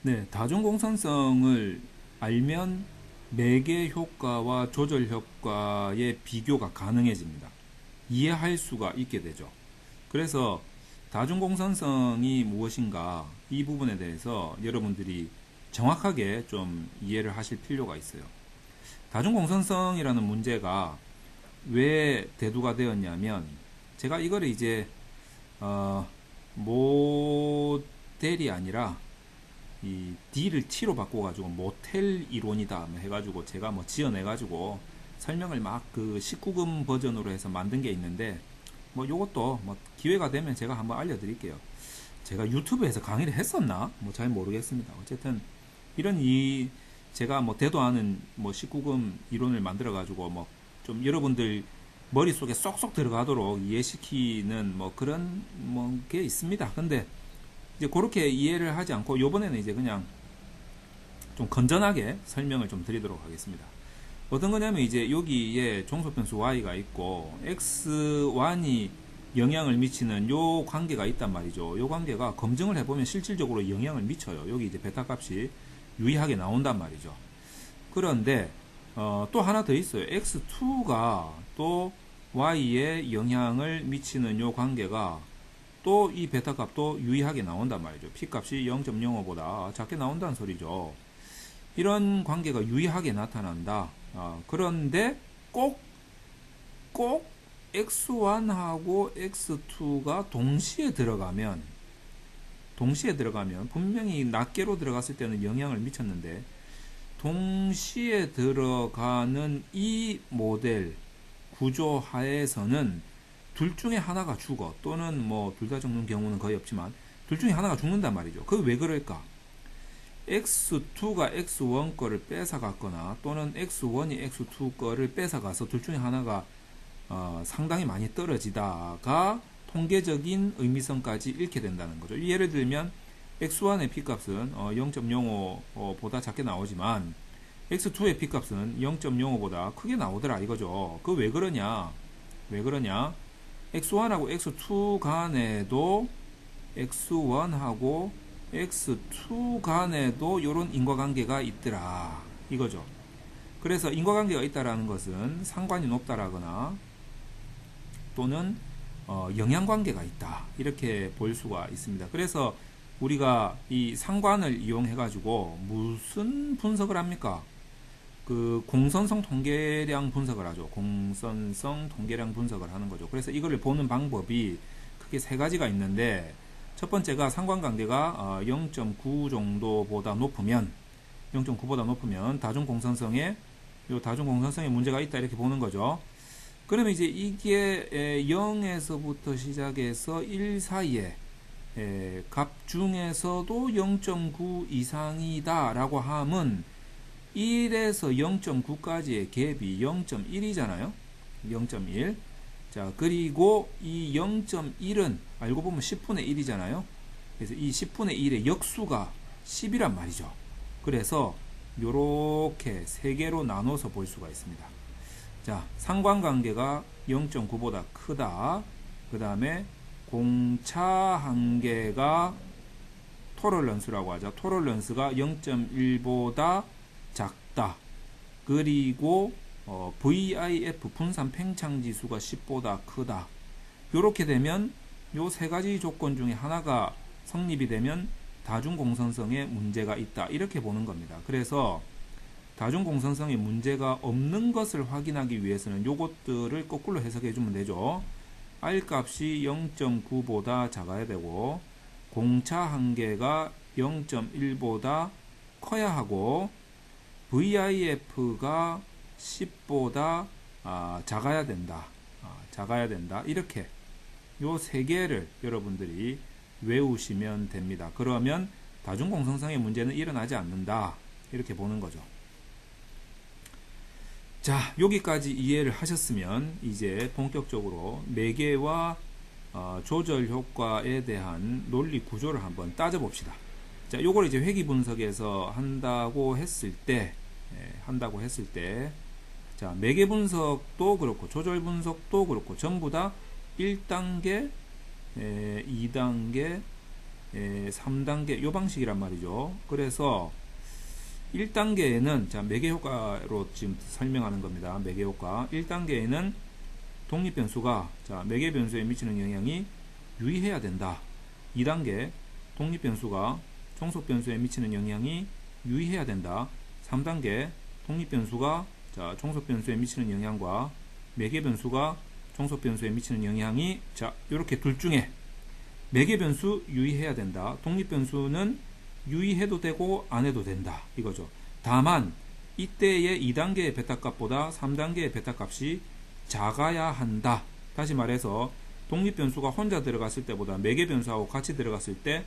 네, 다중공선성을 알면 매개 효과와 조절 효과의 비교가 가능해집니다. 이해할 수가 있게 되죠. 그래서 다중공선성이 무엇인가 이 부분에 대해서 여러분들이 정확하게 좀 이해를 하실 필요가 있어요. 다중공선성이라는 문제가 왜 대두가 되었냐면 제가 이거를 이제 어, 모델이 아니라 이 D를 T로 바꿔가지고 모텔 이론이다 뭐 해가지고 제가 뭐 지어내가지고 설명을 막 그 19금 버전으로 해서 만든 게 있는데 뭐 요것도 뭐 기회가 되면 제가 한번 알려드릴게요. 제가 유튜브에서 강의를 했었나? 뭐 잘 모르겠습니다. 어쨌든 이런 이 제가 뭐 대도 않은 뭐 19금 이론을 만들어 가지고 뭐 좀 여러분들 머릿속에 쏙쏙 들어가도록 이해시키는 뭐 그런 뭐 게 있습니다. 근데 이제 그렇게 이해를 하지 않고 요번에는 이제 그냥 좀 건전하게 설명을 좀 드리도록 하겠습니다. 어떤 거냐면 이제 여기에 종소변수 y가 있고 x1이 영향을 미치는 요 관계가 있단 말이죠. 요 관계가 검증을 해보면 실질적으로 영향을 미쳐요. 여기 이제 베타 값이 유의하게 나온단 말이죠. 그런데 또 하나 더 있어요. x2가 또 y에 영향을 미치는 요 관계가 또 이 베타 값도 유의하게 나온단 말이죠. p 값이 0.05보다 작게 나온다는 소리죠. 이런 관계가 유의하게 나타난다. 그런데 꼭 x1하고 x2가 동시에 들어가면 분명히 낱개로 들어갔을 때는 영향을 미쳤는데 동시에 들어가는 이 모델 구조 하에서는 둘 중에 하나가 죽어 또는 뭐 둘 다 죽는 경우는 거의 없지만 둘 중에 하나가 죽는단 말이죠. 그게 왜 그럴까? x2가 x1 거를 뺏어갔거나 또는 x1이 x2 거를 뺏어가서 둘 중에 하나가 상당히 많이 떨어지다가 통계적인 의미성까지 잃게 된다는 거죠. 예를 들면 x1의 p값은 0.05보다 작게 나오지만 x2의 p값은 0.05보다 크게 나오더라 이거죠. 그 왜 그러냐? x1하고 x2 간에도 x1하고 x2 간에도 이런 인과관계가 있더라 이거죠. 그래서 인과관계가 있다라는 것은 상관이 높다라거나 또는 영향관계가 있다 이렇게 볼 수가 있습니다. 그래서 우리가 이 상관을 이용해 가지고 무슨 분석을 합니까? 그 공선성 통계량 분석을 하죠. 공선성 통계량 분석을 하는 거죠. 그래서 이거를 보는 방법이 크게 세 가지가 있는데 첫 번째가 상관관계가 0.9 정도보다 높으면 0.9보다 높으면 다중공선성에 문제가 있다 이렇게 보는 거죠. 그러면 이제 이게 0에서부터 시작해서 1 사이에 값 중에서도 0.9 이상이다 라고 하면 1에서 0.9까지의 갭이 0.1이잖아요. 0.1. 자, 그리고 이 0.1은 알고 보면 10분의 1이잖아요. 그래서 이 10분의 1의 역수가 10이란 말이죠. 그래서 요렇게 세 개로 나눠서 볼 수가 있습니다. 자, 상관관계가 0.9보다 크다. 그 다음에 공차 한계가 토럴런스라고 하죠. 토럴런스가 0.1보다 작다. 그리고 VIF 분산 팽창 지수가 10보다 크다. 이렇게 되면 요 세 가지 조건 중에 하나가 성립이 되면 다중공선성에 문제가 있다. 이렇게 보는 겁니다. 그래서 다중공선성에 문제가 없는 것을 확인하기 위해서는 요것들을 거꾸로 해석해 주면 되죠. R 값이 0.9보다 작아야 되고 공차 한계가 0.1보다 커야 하고 VIF가 10보다 작아야 된다. 이렇게 요 세 개를 여러분들이 외우시면 됩니다. 그러면 다중공선성의 문제는 일어나지 않는다. 이렇게 보는 거죠. 자, 여기까지 이해를 하셨으면 이제 본격적으로 매개와 조절 효과에 대한 논리 구조를 한번 따져봅시다. 자, 요걸 이제 회귀 분석에서 한다고 했을 때, 자, 매개 분석도 그렇고, 조절 분석도 그렇고, 전부 다 1단계, 2단계, 3단계 요 방식이란 말이죠. 그래서 1단계에는 자 매개 효과로 지금 설명하는 겁니다. 매개 효과. 1단계에는 독립 변수가 자 매개 변수에 미치는 영향이 유의해야 된다. 2단계 독립 변수가 종속 변수에 미치는 영향이 유의해야 된다. 3단계 독립 변수가 자 종속 변수에 미치는 영향과 매개 변수가 종속 변수에 미치는 영향이 자 이렇게 둘 중에 매개 변수 유의해야 된다. 독립 변수는 유의해도 되고 안 해도 된다. 이거죠. 다만 이때의 2단계의 베타값보다 3단계의 베타값이 작아야 한다. 다시 말해서 독립 변수가 혼자 들어갔을 때보다 매개 변수하고 같이 들어갔을 때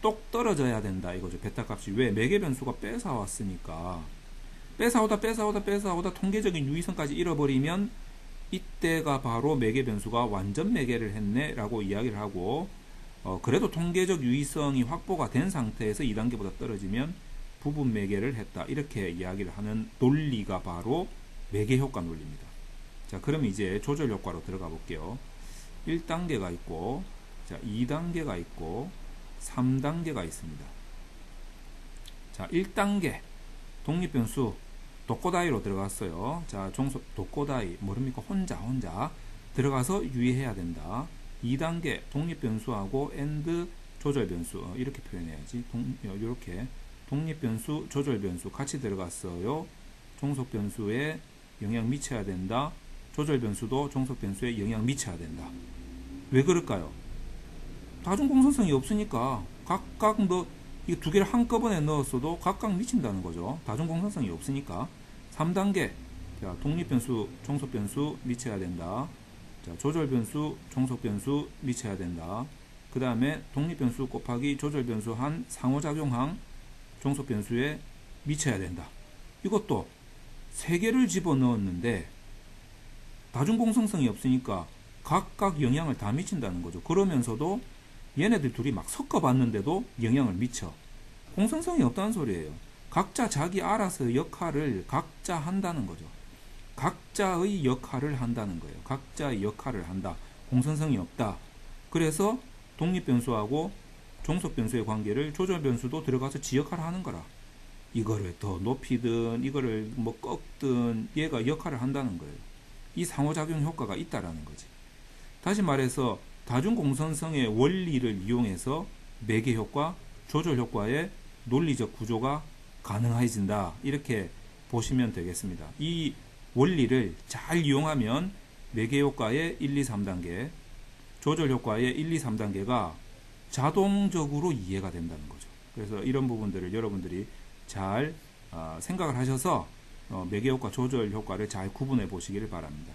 똑 떨어져야 된다. 이거죠. 베타값이. 왜? 매개 변수가 뺏어왔으니까. 뺏어오다 통계적인 유의성까지 잃어버리면 이때가 바로 매개 변수가 완전 매개를 했네 라고 이야기를 하고 그래도 통계적 유의성이 확보가 된 상태에서 2단계보다 떨어지면 부분 매개를 했다. 이렇게 이야기를 하는 논리가 바로 매개 효과 논리입니다. 자, 그럼 이제 조절 효과로 들어가 볼게요. 1단계가 있고, 자, 2단계가 있고, 3단계가 있습니다. 자, 1단계 독립변수 독고다이로 들어갔어요. 자, 종속 독고다이 모릅니까? 혼자 들어가서 유의해야 된다. 2단계 독립변수하고 AND 조절변수 이렇게 표현해야지. 이렇게 독립변수, 조절변수 같이 들어갔어요. 종속변수에 영향 미쳐야 된다. 조절변수도 종속변수에 영향 미쳐야 된다. 왜 그럴까요? 다중공선성이 없으니까 각각 이 두 개를 한꺼번에 넣었어도 각각 미친다는 거죠. 다중공선성이 없으니까. 3단계 자, 독립변수, 종속변수 미쳐야 된다. 자, 조절변수, 종속변수 미쳐야 된다. 그 다음에 독립변수 곱하기 조절변수 한 상호작용항 종속변수에 미쳐야 된다. 이것도 3개를 집어넣었는데 다중공성성이 없으니까 각각 영향을 다 미친다는 거죠. 그러면서도 얘네들 둘이 막 섞어봤는데도 영향을 미쳐. 공성성이 없다는 소리예요. 각자 자기 알아서 역할을 각자 한다는 거죠. 각자의 역할을 한다는 거예요. 각자의 역할을 한다. 공성성이 없다. 그래서 독립변수하고 종속변수의 관계를 조절변수도 들어가서 지 역할을 하는 거라. 이거를 더 높이든 이거를 뭐 꺾든 얘가 역할을 한다는 거예요. 이 상호작용 효과가 있다라는 거지. 다시 말해서 다중공선성의 원리를 이용해서 매개 효과, 조절 효과의 논리적 구조가 가능해진다. 이렇게 보시면 되겠습니다. 이 원리를 잘 이용하면 매개 효과의 1, 2, 3단계, 조절 효과의 1, 2, 3단계가 자동적으로 이해가 된다는 거죠. 그래서 이런 부분들을 여러분들이 잘 생각을 하셔서 매개 효과, 조절 효과를 잘 구분해 보시기를 바랍니다.